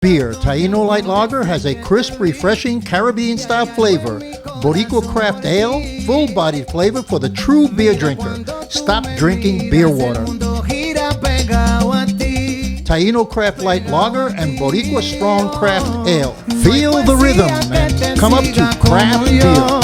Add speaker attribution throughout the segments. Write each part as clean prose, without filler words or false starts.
Speaker 1: Beer Taino Light Lager has a crisp, refreshing Caribbean-style flavor. Boricua Craft Ale, full-bodied flavor for the true beer drinker. Stop drinking beer water. Taino Craft Light Lager and Boricua Strong Craft Ale. Feel the rhythm and come up to craft beer.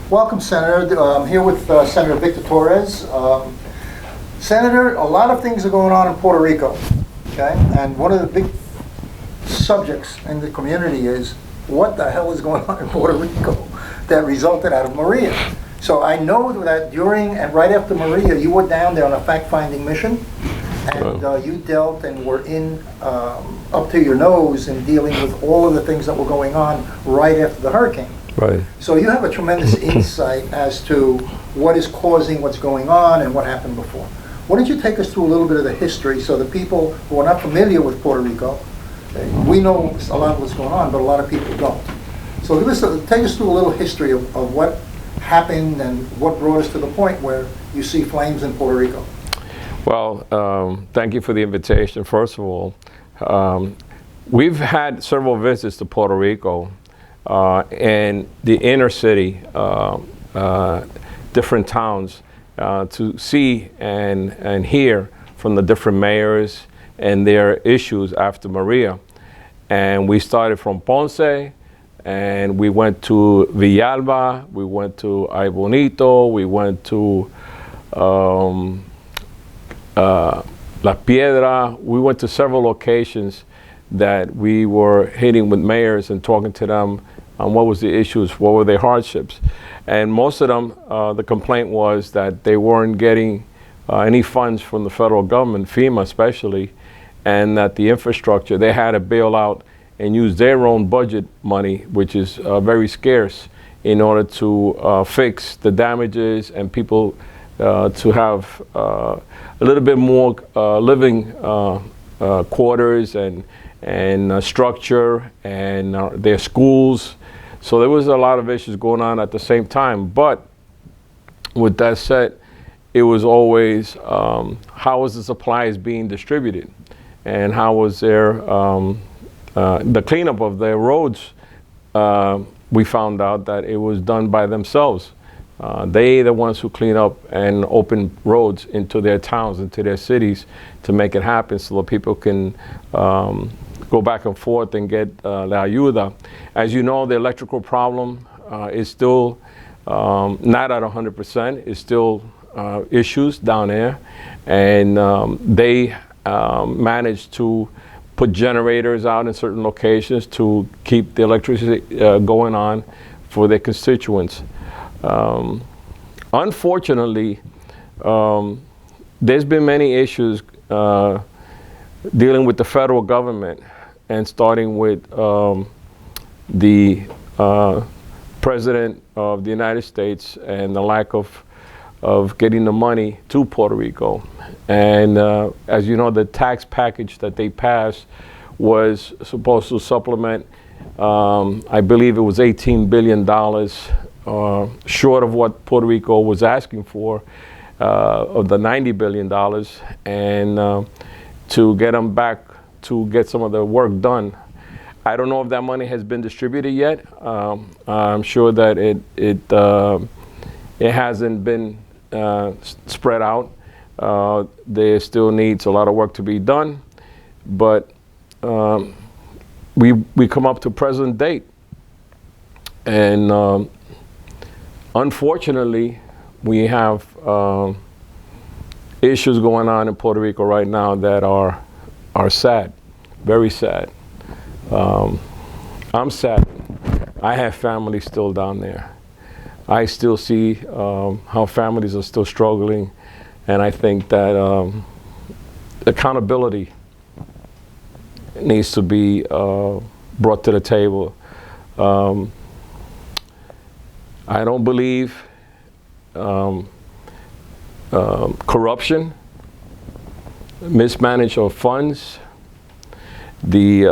Speaker 1: Welcome, Senator. I'm here with Senator Victor Torres. Senator, a lot of things are going on in Puerto Rico, okay? And one of the big subjects in the community is what the hell is going on in Puerto Rico that resulted out of Maria. So I know that during and right after Maria, you were down there on a fact-finding mission, and you dealt and were in up to your nose in dealing with all of the things that were going on right after the hurricane.
Speaker 2: Right.
Speaker 1: So you have a tremendous insight as to what is causing what's going on and what happened before. Why don't you take us through a little bit of the history so the people who are not familiar with Puerto Rico, we know a lot of what's going on, but a lot of people don't. So take us through a little history of what happened and what brought us to the point where you see flames in Puerto Rico.
Speaker 2: Well, thank you for the invitation, first of all. We've had several visits to Puerto Rico. And the inner city, different towns, to see and hear from the different mayors and their issues after Maria. And we started from Ponce, and we went to Villalba, we went to Ay Bonito, we went to La Piedra. We went to several locations that we were hitting with mayors and talking to them on what was the issues, what were their hardships. And most of them, the complaint was that they weren't getting any funds from the federal government, FEMA especially, and that the infrastructure, they had to bail out and use their own budget money, which is very scarce, in order to fix the damages and people to have a little bit more living quarters and structure and their schools. So there was a lot of issues going on at the same time. But with that said, it was always how was the supplies being distributed, and how was their the cleanup of their roads. We found out that it was done by themselves. They the ones who clean up and open roads into their towns, into their cities, to make it happen so that people can go back and forth and get la ayuda. As you know, the electrical problem is still not at 100%. It's still issues down there. And they managed to put generators out in certain locations to keep the electricity going on for their constituents. Unfortunately, there's been many issues dealing with the federal government, and starting with the President of the United States and the lack of getting the money to Puerto Rico. And as you know, the tax package that they passed was supposed to supplement, I believe it was $18 billion short of what Puerto Rico was asking for, of the $90 billion, and to get them back to get some of the work done. I don't know if that money has been distributed yet. I'm sure that it hasn't been spread out. There still needs a lot of work to be done, but we come up to present date, and unfortunately, we have issues going on in Puerto Rico right now that are sad, very sad. I'm sad. I have family still down there. I still see how families are still struggling, and I think that accountability needs to be brought to the table. I don't believe corruption, mismanagement of funds, the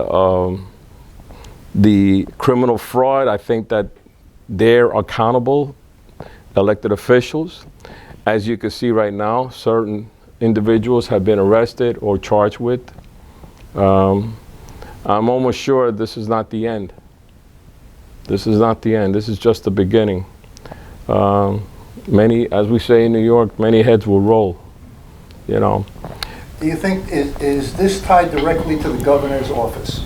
Speaker 2: criminal fraud. I think that they're accountable, elected officials. As you can see right now, certain individuals have been arrested or charged with. I'm almost sure this is not the end. This is not the end. This is just the beginning. Many, as we say in New York, many heads will roll, you know.
Speaker 1: Do you think, is this tied directly to the governor's office?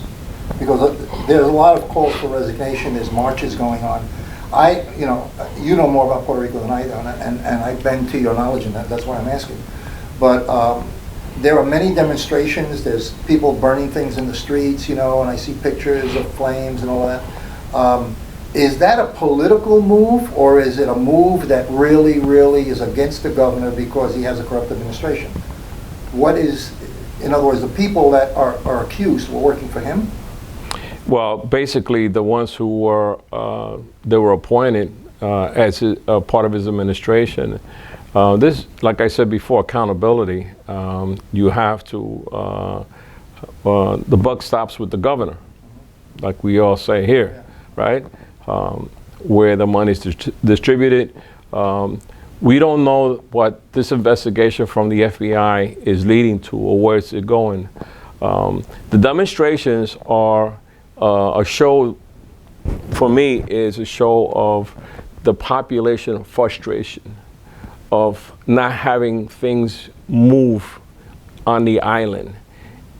Speaker 1: Because there's a lot of calls for resignation, there's marches going on. You know more about Puerto Rico than I do, and I bend to your knowledge, and that's why I'm asking. But there are many demonstrations, there's people burning things in the streets, and I see pictures of flames and all that. Is that a political move, or is it a move that really, really is against the governor because he has a corrupt administration? What is, in other words, the people that are accused were working for him?
Speaker 2: Well, basically, the ones who were they were appointed as a part of his administration. This, like I said before, accountability. You have to. The buck stops with the governor, like we all say here, right? Where the money is distributed. We don't know what this investigation from the FBI is leading to or where it's going. The demonstrations are a show, for me, is a show of the population frustration of not having things move on the island.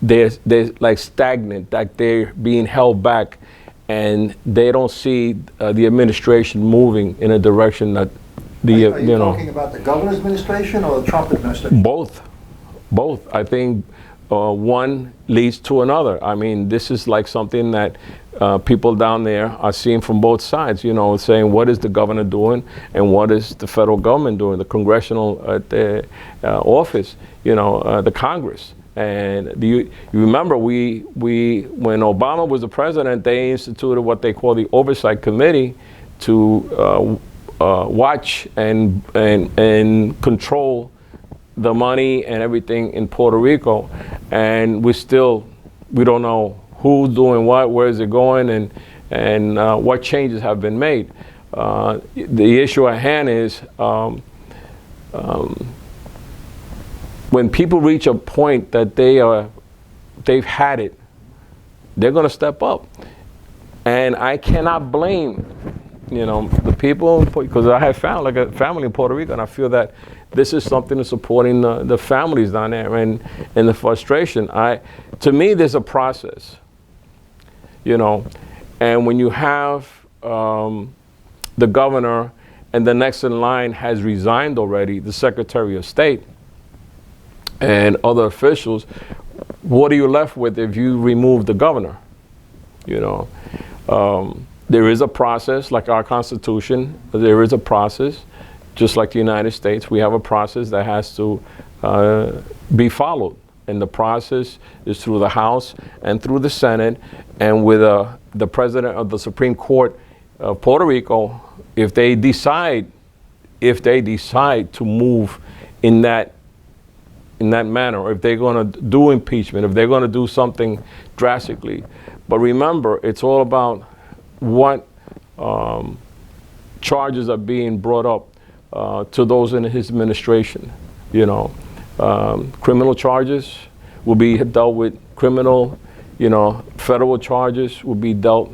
Speaker 2: They're like stagnant, like they're being held back, and they don't see the administration moving in a direction that
Speaker 1: Are you talking about the governor's administration or the Trump administration?
Speaker 2: Both. I think one leads to another. I mean, this is like something that people down there are seeing from both sides, saying what is the governor doing and what is the federal government doing, the congressional office, the Congress. And you remember we when Obama was the president, they instituted what they call the Oversight Committee to watch and control the money and everything in Puerto Rico, and we don't know who's doing what, where is it going, and what changes have been made. The issue at hand is when people reach a point that they've had it, they're going to step up, and I cannot blame the people, because I have a family in Puerto Rico, and I feel that this is something that's supporting the families down there and the frustration. To me, there's a process, and when you have the governor and the next in line has resigned already, the Secretary of State and other officials, what are you left with if you remove the governor? There is a process, like our Constitution, there is a process, just like the United States, we have a process that has to be followed. And the process is through the House and through the Senate, and with the President of the Supreme Court of Puerto Rico, if they decide to move in that manner, or if they're going to do impeachment, if they're going to do something drastically. But remember, it's all about what charges are being brought up to those in his administration. Criminal charges will be dealt with criminal, federal charges will be dealt,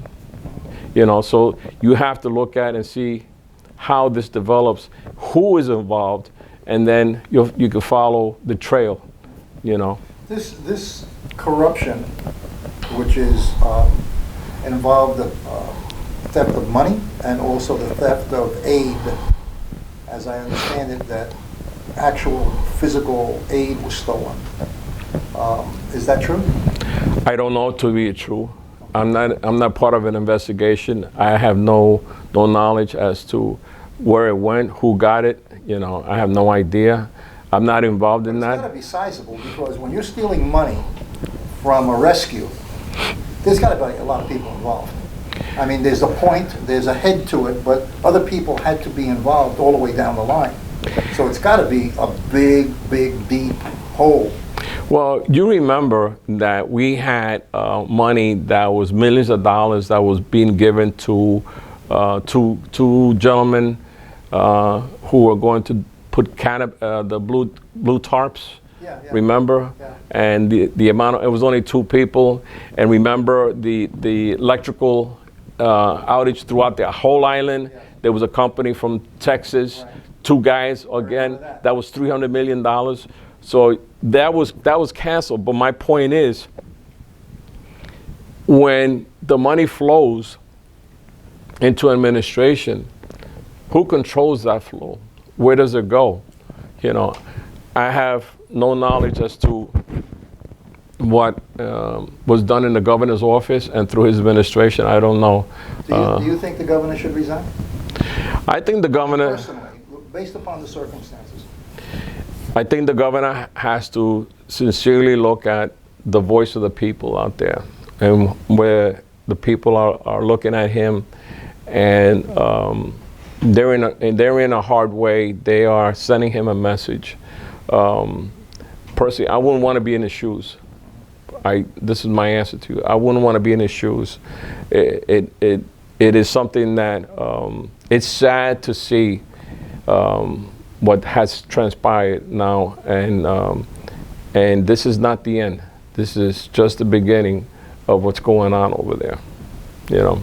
Speaker 2: so you have to look at and see how this develops, who is involved, and then you can follow the trail,
Speaker 1: This corruption, which is involved the theft of money and also the theft of aid, as I understand it, that actual physical aid was stolen. Is that true?
Speaker 2: I don't know to be true. I'm not part of an investigation. I have no knowledge as to where it went, who got it. I have no idea. I'm not involved in
Speaker 1: It's
Speaker 2: that.
Speaker 1: got to be sizable, because when you're stealing money from a rescue, there's got to be a lot of people involved. I mean, there's a point, there's a head to it, but other people had to be involved all the way down the line. So it's got to be a big, big, deep hole.
Speaker 2: Well, you remember that we had money that was millions of dollars that was being given to two gentlemen who were going to put the blue tarps.
Speaker 1: Yeah, yeah.
Speaker 2: Remember?
Speaker 1: Yeah.
Speaker 2: And the amount it was only 2 people. And remember the electrical outage throughout the whole island.
Speaker 1: Yeah.
Speaker 2: There was a company from Texas,
Speaker 1: Right.
Speaker 2: 2 guys again. That was $300 million. So that was canceled. But my point is, when the money flows into administration, who controls that flow? Where does it go? You know, I have no knowledge as to what was done in the governor's office and through his administration. I don't know.
Speaker 1: Do you think the governor should resign?
Speaker 2: I think the governor.
Speaker 1: Personally, based upon the circumstances.
Speaker 2: I think the governor has to sincerely look at the voice of the people out there, and where the people are looking at him, and they're in a hard way. They are sending him a message. Personally, I wouldn't want to be in his shoes. This is my answer to you. I wouldn't want to be in his shoes. It is something that it's sad to see what has transpired now, and this is not the end. This is just the beginning of what's going on over there. You know.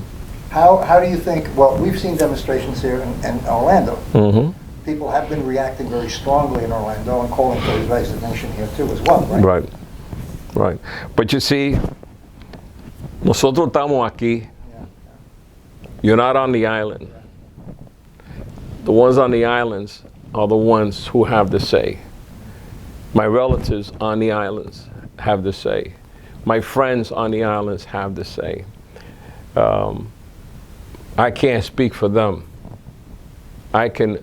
Speaker 1: How do you think? Well, we've seen demonstrations here in Orlando.
Speaker 2: Mm-hmm.
Speaker 1: People have been reacting very strongly in Orlando and calling for his resignation here too, as well, right?
Speaker 2: Right, right. But you see, nosotros estamos aquí.
Speaker 1: Yeah.
Speaker 2: You're not on the island. The ones on the islands are the ones who have the say. My relatives on the islands have the say. My friends on the islands have the say. I can't speak for them. I can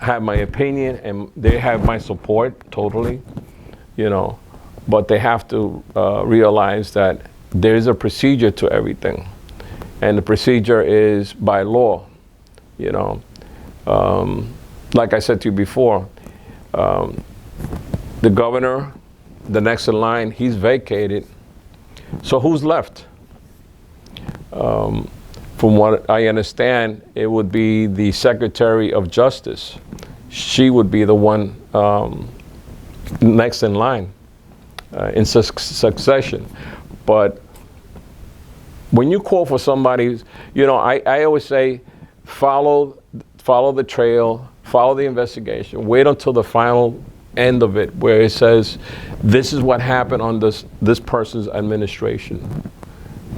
Speaker 2: have my opinion, and they have my support totally, you know, but they have to realize that there is a procedure to everything, and the procedure is by law, you know. Like I said to you before, the governor, the next in line, he's vacated. So who's left? From what I understand, it would be the Secretary of Justice. She would be the one next in line in succession. But when you call for somebody, you know, I always say, follow the trail, follow the investigation, wait until the final end of it, where it says, this is what happened on this person's administration.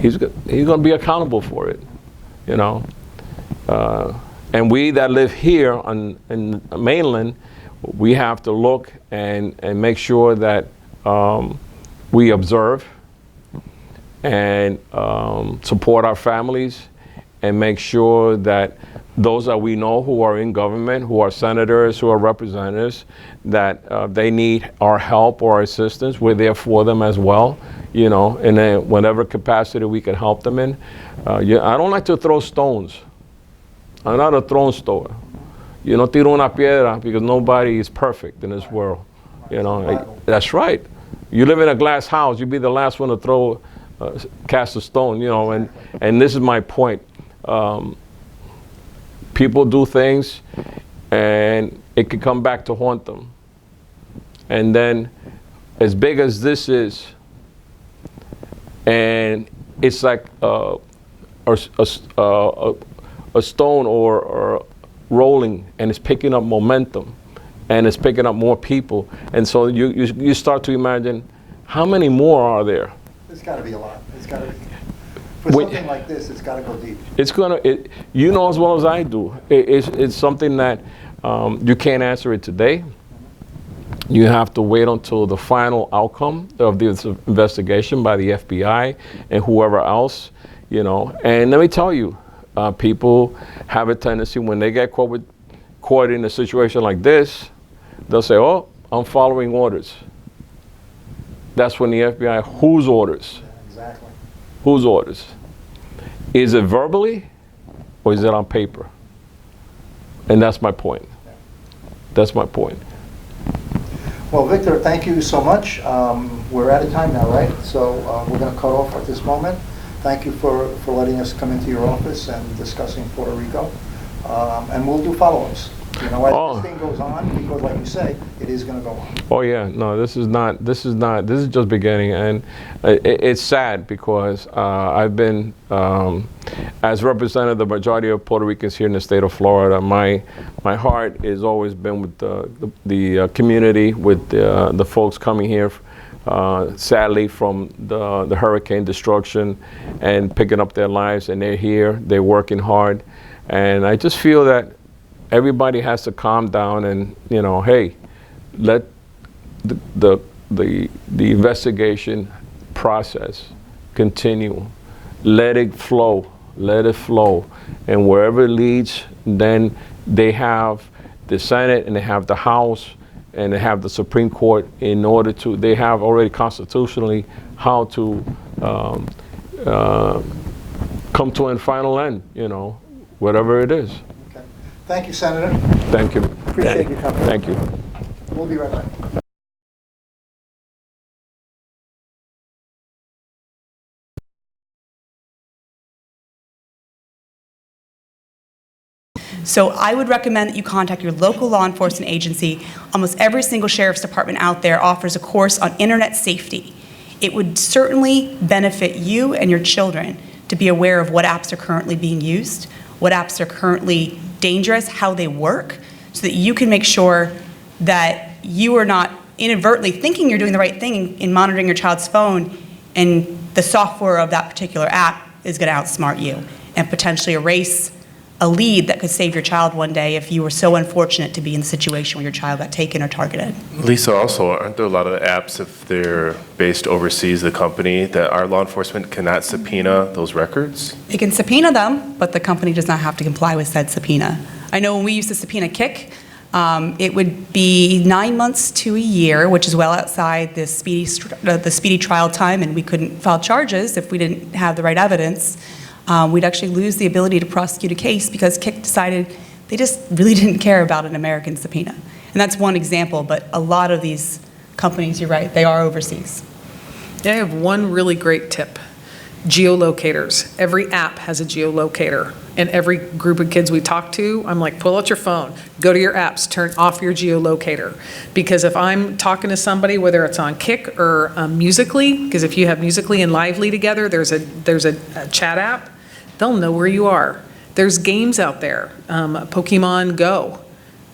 Speaker 2: He's going to be accountable for it, you know. And we that live here in the mainland, we have to look and make sure that we observe and support our families, and make sure that those that we know who are in government, who are senators, who are representatives, that they need our help or assistance, we're there for them as well, you know, in whatever capacity we can help them in. I don't like to throw stones. I'm not a throne thrower. You know, tiro una piedra, because nobody is perfect in this world. You know, that's right. You live in a glass house, you'd be the last one to cast a stone, you know, and this is my point. People do things, and it could come back to haunt them. And then, as big as this is, and it's like a stone or rolling, and it's picking up momentum, and it's picking up more people, and so you start to imagine, how many more are there?
Speaker 1: There's got to be a lot. It's got to be. For something like this, it's got to go deep.
Speaker 2: It's gonna. You know as well as I do. It's something that you can't answer it today. You have to wait until the final outcome of this investigation by the FBI and whoever else, you know. And let me tell you, people have a tendency, when they get caught in a situation like this, they'll say, "Oh, I'm following orders. That's when the FBI, whose orders?
Speaker 1: Exactly.
Speaker 2: Whose orders? Is it verbally or is it on paper? And that's my point. That's my point.
Speaker 1: Well, Victor, thank you so much. We're out of time now, right? So we're going to cut off at this moment. Thank you for letting us come into your office and discussing Puerto Rico. And we'll do follow-ups. You know, as this thing goes on, because like you say, it is going to go on.
Speaker 2: Oh yeah, no, this is just beginning, and it's sad because I've been, as representative of the majority of Puerto Ricans here in the state of Florida, my heart has always been with the community, with the folks coming here, sadly from the hurricane destruction and picking up their lives, and they're here, they're working hard, and I just feel that everybody has to calm down and, you know, hey, let the investigation process continue. Let it flow. Let it flow. And wherever it leads, then they have the Senate and they have the House and they have the Supreme Court in order to, they have already constitutionally how to come to a final end, you know, whatever it is.
Speaker 1: Thank you, Senator.
Speaker 2: Thank you.
Speaker 1: Appreciate you coming.
Speaker 2: Thank you.
Speaker 1: We'll be right back.
Speaker 3: So I would recommend that you contact your local law enforcement agency. Almost every single sheriff's department out there offers a course on internet safety. It would certainly benefit you and your children to be aware of what apps are currently being used, what apps are currently dangerous, how they work, so that you can make sure that you are not inadvertently thinking you're doing the right thing in monitoring your child's phone, and the software of that particular app is going to outsmart you and potentially erase a lead that could save your child one day if you were so unfortunate to be in the situation where your child got taken or targeted.
Speaker 4: Lisa, also, aren't there a lot of apps, if they're based overseas, the company, that our law enforcement cannot subpoena those records?
Speaker 3: They can subpoena them, but the company does not have to comply with said subpoena. I know when we used to subpoena Kik, it would be 9 months to a year, which is well outside the speedy trial time, and we couldn't file charges if we didn't have the right evidence. We'd actually lose the ability to prosecute a case because Kik decided they just really didn't care about an American subpoena. And that's one example, but a lot of these companies, you're right, they are overseas.
Speaker 5: I have one really great tip. Geolocators. Every app has a geolocator. And every group of kids we talk to, I'm like, pull out your phone, go to your apps, turn off your geolocator. Because if I'm talking to somebody, whether it's on Kik or Musical.ly, because if you have Musical.ly and Lively together, there's a chat app, they'll know where you are. There's games out there, Pokemon Go.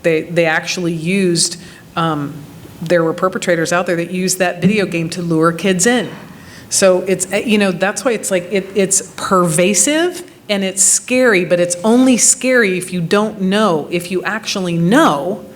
Speaker 5: They actually used, there were perpetrators out there that used that video game to lure kids in. So it's, you know, that's why it's like, it's pervasive and it's scary, but it's only scary if you don't know. If you actually know,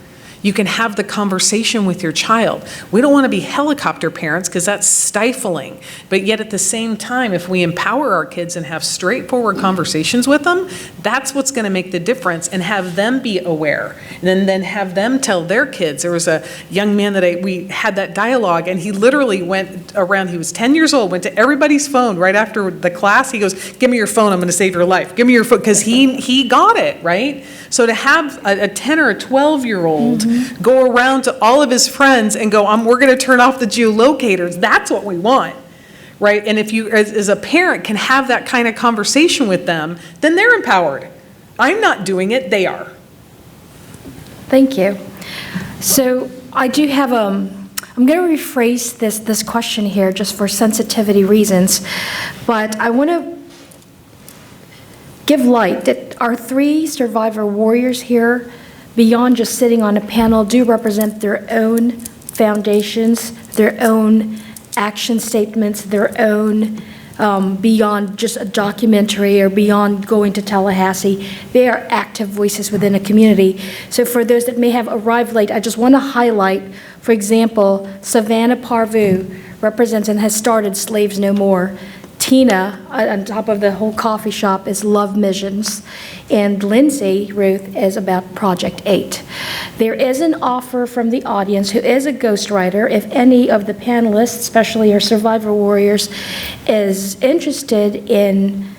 Speaker 5: you can have the conversation with your child. We don't want to be helicopter parents because that's stifling. But yet at the same time, if we empower our kids and have straightforward conversations with them, that's what's going to make the difference, and have them be aware. And then have them tell their kids. There was a young man that we had that dialogue, and he literally went around, he was 10 years old, went to everybody's phone right after the class. He goes, give me your phone, I'm going to save your life. Give me your phone, because he got it, right? So to have a 10 or a 12-year-old go around to all of his friends and go, we're going to turn off the geolocators, that's what we want, right? And if you, as a parent, can have that kind of conversation with them, then they're empowered. I'm not doing it, they are.
Speaker 6: Thank you. So I do have, I'm going to rephrase this question here just for sensitivity reasons, but I want to give light that our three survivor warriors here, beyond just sitting on a panel, do represent their own foundations, their own action statements, their own, beyond just a documentary or beyond going to Tallahassee. They are active voices within a community. So for those that may have arrived late, I just want to highlight, for example, Savannah Parvu represents and has started Slaves No More. Tina, on top of the whole coffee shop, is Love Missions, and Lindsay, Ruth, is about Project 8. There is an offer from the audience who is a ghostwriter. If any of the panelists, especially our survivor warriors, is interested in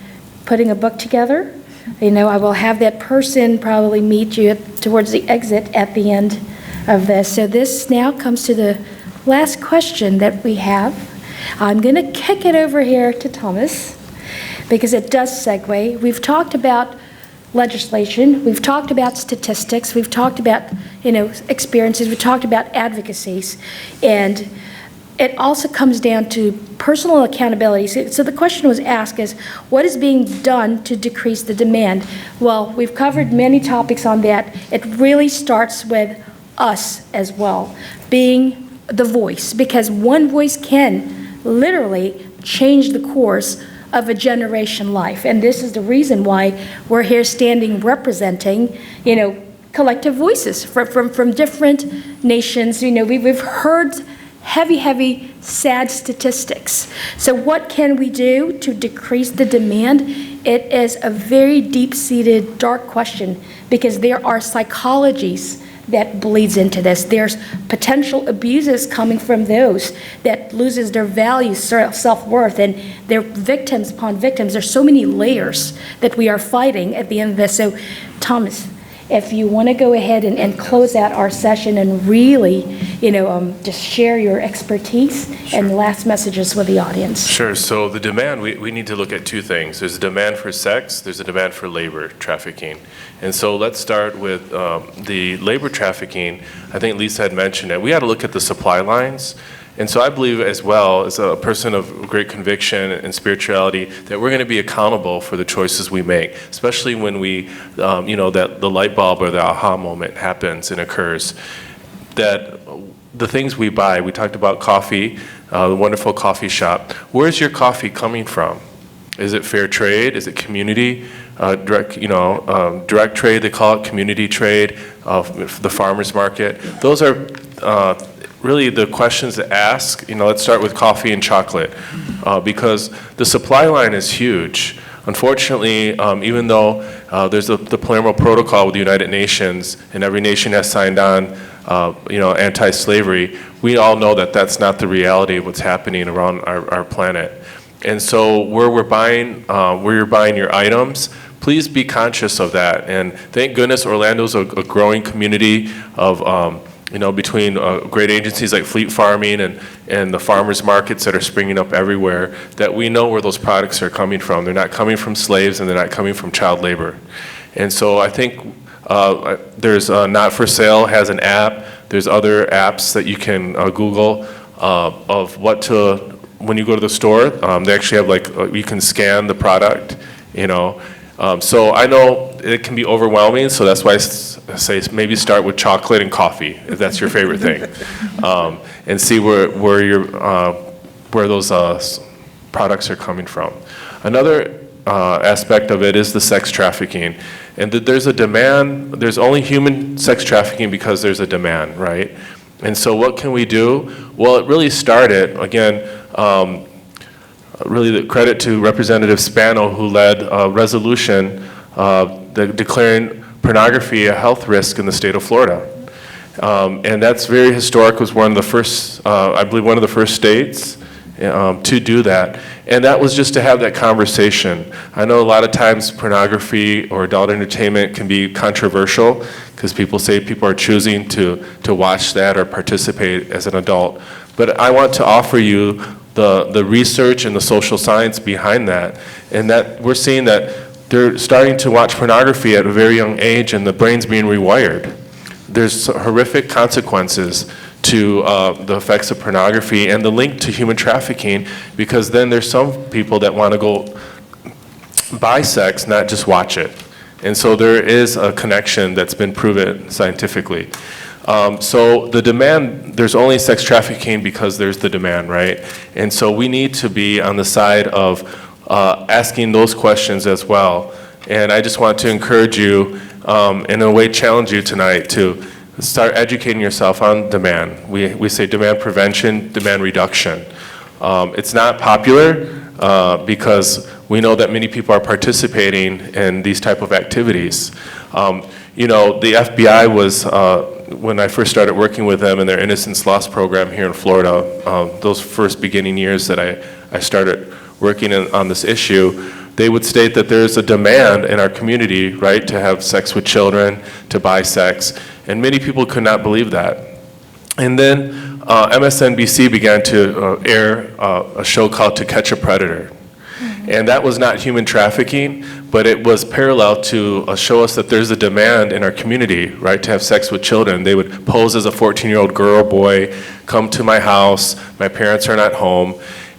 Speaker 6: putting a book together, I will have that person probably meet you towards the exit at the end of this. So this now comes to the last question that we have. I'm going to kick it over here to Thomas because it does segue. We've talked about legislation, we've talked about statistics, we've talked about, experiences, we've talked about advocacies, and it also comes down to personal accountability. So the question was asked is, what is being done to decrease the demand? Well, we've covered many topics on that. It really starts with us as well, being the voice, because one voice can literally change the course of a generation life. And this is the reason why we're here standing representing, collective voices from different nations. We've heard heavy, sad statistics. So what can we do to decrease the demand? It is a very deep-seated, dark question, because there are psychologies that bleeds into this. There's potential abuses coming from those that loses their value, self-worth, and they're victims upon victims. There's so many layers that we are fighting at the end of this. So, Thomas, if you want to go ahead and close out our session and really, just share your expertise and last messages with the audience.
Speaker 4: Sure. So the demand, we need to look at two things. There's a demand for sex, there's a demand for labor trafficking. And so let's start with the labor trafficking. I think Lisa had mentioned it. We had to look at the supply lines. And so I believe as well, as a person of great conviction and spirituality, that we're going to be accountable for the choices we make, especially when we, that the light bulb or the aha moment happens and occurs. That the things we buy, we talked about coffee, the wonderful coffee shop. Where's your coffee coming from? Is it fair trade? Is it community? Direct trade, they call it community trade, the farmer's market. Those are really the questions to ask. Let's start with coffee and chocolate, because the supply line is huge. Unfortunately, even though there's the Palermo Protocol with the United Nations, and every nation has signed on, anti-slavery, we all know that that's not the reality of what's happening around our planet. And so where you're buying your items, please be conscious of that. And thank goodness Orlando's a growing community of, between great agencies like Fleet Farming and the farmers markets that are springing up everywhere, that we know where those products are coming from. They're not coming from slaves, and they're not coming from child labor. And so I think there's Not For Sale has an app. There's other apps that you can Google of what to, when you go to the store, they actually have you can scan the product, So I know it can be overwhelming, so that's why I say maybe start with chocolate and coffee, if that's your favorite thing, and see where those products are coming from. Another aspect of it is the sex trafficking, and there's a demand. There's only human sex trafficking because there's a demand, right? And so what can we do? Well, it really started, again, really the credit to Representative Spano, who led a resolution declaring pornography a health risk in the state of Florida. And that's very historic. It was one of the first, I believe one of the first states to do that. And that was just to have that conversation. I know a lot of times pornography or adult entertainment can be controversial because people say people are choosing to watch that or participate as an adult. But I want to offer you the research and the social science behind that, and that we're seeing that they're starting to watch pornography at a very young age, and the brain's being rewired. There's horrific consequences to the effects of pornography and the link to human trafficking, because then there's some people that want to go buy sex, not just watch it. And so there is a connection that's been proven scientifically. So the demand, there's only sex trafficking because there's the demand, right? And so we need to be on the side of asking those questions as well. And I just want to encourage you, in a way challenge you tonight to start educating yourself on demand. We say demand prevention, demand reduction. It's not popular. because we know that many people are participating in these type of activities. You know, the FBI was, when I first started working with them in their Innocence Lost program here in Florida, those first beginning years that I started working on this issue, they would state that there's a demand in our community, right, to have sex with children, to buy sex, and many people could not believe that. And then MSNBC began to air a show called To Catch a Predator. And that was not human trafficking, but it was parallel to show us that there's a demand in our community, right, to have sex with children. They would pose as a 14-year-old girl or boy, come to my house, my parents are not home.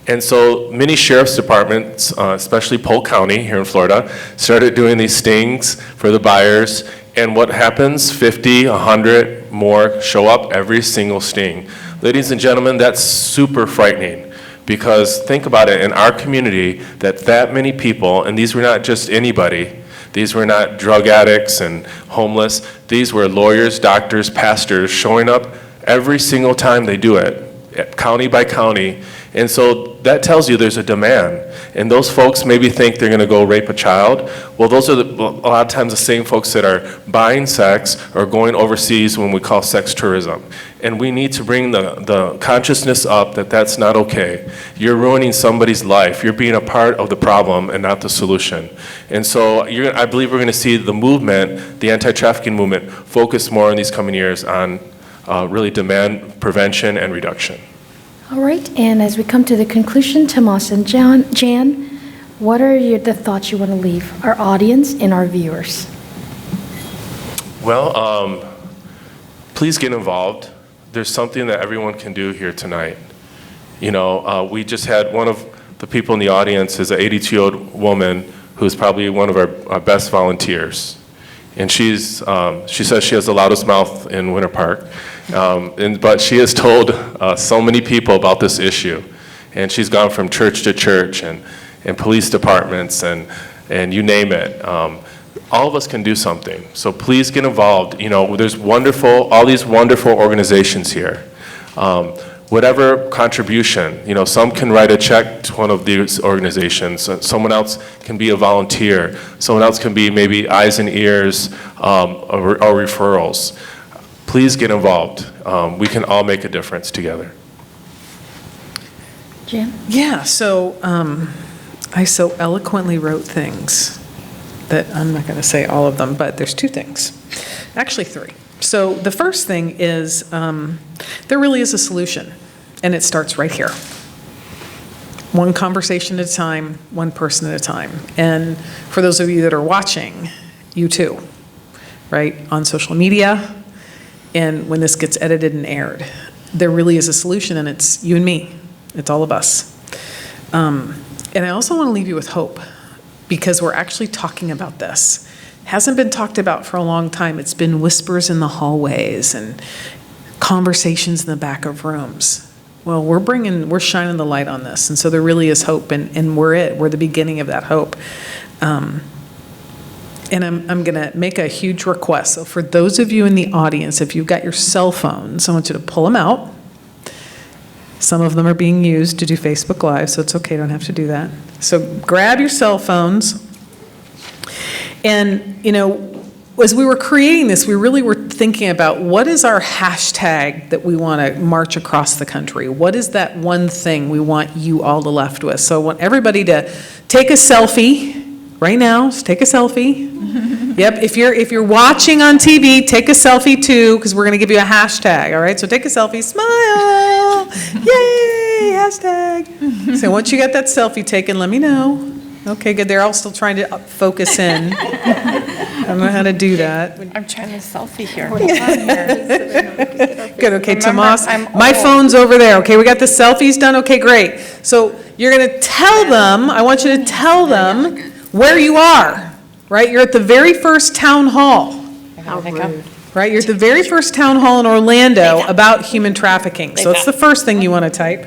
Speaker 4: And so many sheriff's departments, especially Polk County here in Florida, started doing these stings for the buyers. And what happens? 50, 100 more show up every single sting. Ladies and gentlemen, that's super frightening. Because think about it, in our community, that many people, and these were not just anybody, these were not drug addicts and homeless, these were lawyers, doctors, pastors showing up every single time they do it, county by county. And so that tells you there's a demand. And those folks maybe think they're going to go rape a child. Well, those are a lot of times the same folks that are buying sex or going overseas when we call sex tourism. And we need to bring the consciousness up that that's not okay. You're ruining somebody's life. You're being a part of the problem and not the solution. And so I believe we're going to see the movement, the anti-trafficking movement, focus more in these coming years on really demand prevention and reduction.
Speaker 6: All right, and as we come to the conclusion, Tomas and Jan, what are the thoughts you want to leave our audience and our viewers?
Speaker 4: Well, please get involved. There's something that everyone can do here tonight. You know, we just had one of the people in the audience is an 82-year-old woman who's probably one of our best volunteers. And she says she has the loudest mouth in Winter Park. But she has told so many people about this issue. And she's gone from church to church and police departments and you name it. All of us can do something. So please get involved. You know, there's all these wonderful organizations here. Whatever contribution, you know, some can write a check to one of these organizations. Someone else can be a volunteer. Someone else can be maybe eyes and ears or referrals. Please get involved. We can all make a difference together.
Speaker 6: Jan?
Speaker 5: Yeah, so I so eloquently wrote things that I'm not going to say all of them, but there's two things. Actually, three. So the first thing is there really is a solution, and it starts right here. One conversation at a time, one person at a time. And for those of you that are watching, you too, right, on social media, and when this gets edited and aired, there really is a solution, and it's you and me. It's all of us. And I also want to leave you with hope, because we're actually talking about this. Hasn't been talked about for a long time. It's been whispers in the hallways and conversations in the back of rooms. Well, we're shining the light on this, and so there really is hope, and we're the beginning of that hope. And I'm going to make a huge request. So for those of you in the audience, if you've got your cell phones, I want you to pull them out. Some of them are being used to do Facebook Live, so it's okay, you don't have to do that. So grab your cell phones. And, you know, as we were creating this, we really were thinking about what is our hashtag that we want to march across the country? What is that one thing we want you all to left with? So I want everybody to take a selfie right now. Just take a selfie. Yep, if you're watching on TV, take a selfie too, because we're going to give you a hashtag, all right? So take a selfie, smile, yay, hashtag. So once you get that selfie taken, let me know. Okay, good, they're all still trying to focus in. I don't know how to do that.
Speaker 7: I'm trying to selfie here.
Speaker 5: Good, okay,
Speaker 7: Remember,
Speaker 5: Tomas,
Speaker 7: I'm
Speaker 5: my
Speaker 7: old.
Speaker 5: phone's over there. Okay, we got the selfies done? Okay, great. So you're going to tell them, I want you to tell them where you are, right? You're at the very first town hall, right? You're at the very first town hall in Orlando about human trafficking. So it's the first thing you want to type.